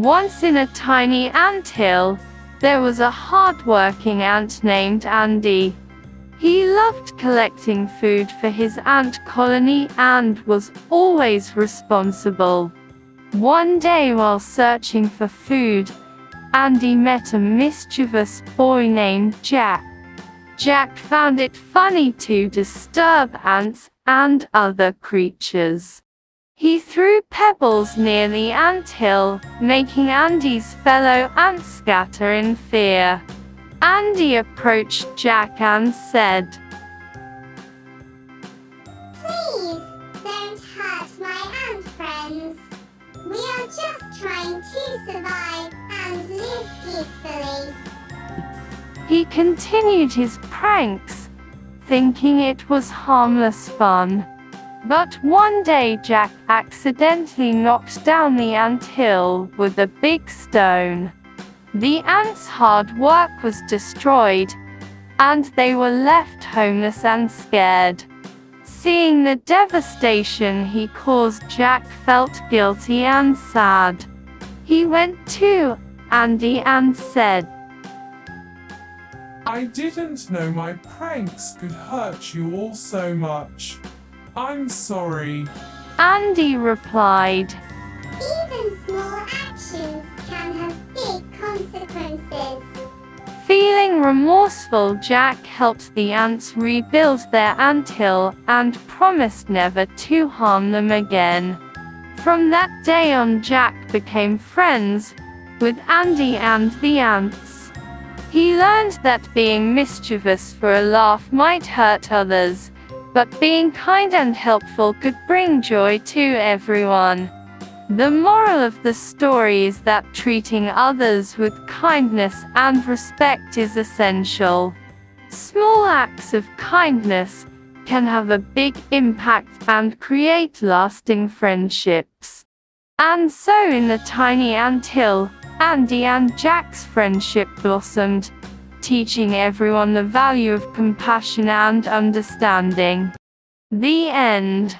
Once in a tiny anthill, there was a hard-working ant named Andy. He loved collecting food for his ant colony and was always responsible. One day while searching for food, Andy met a mischievous boy named Jack. Jack found it funny to disturb ants and other creatures. He threw pebbles near the anthill, making Andy's fellow ants scatter in fear. Andy approached Jack and said, "Please, don't hurt my ant friends. We are just trying to survive and live peacefully." He continued his pranks, thinking it was harmless fun. But one day Jack accidentally knocked down the anthill with a big stone. The ants' hard work was destroyed, and they were left homeless and scared. Seeing the devastation he caused, Jack felt guilty and sad. He went to Andy and said, "I didn't know my pranks could hurt you all so much. I'm sorry." Andy replied, "Even small actions can have big consequences." Feeling remorseful, Jack helped the ants rebuild their anthill and promised never to harm them again. From that day on, Jack became friends with Andy and the ants. He learned that being mischievous for a laugh might hurt others, but being kind and helpful could bring joy to everyone. The moral of the story is that treating others with kindness and respect is essential. Small acts of kindness can have a big impact and create lasting friendships. And so in the tiny anthill, Andy and Jack's friendship blossomed, teaching everyone the value of compassion and understanding. The end.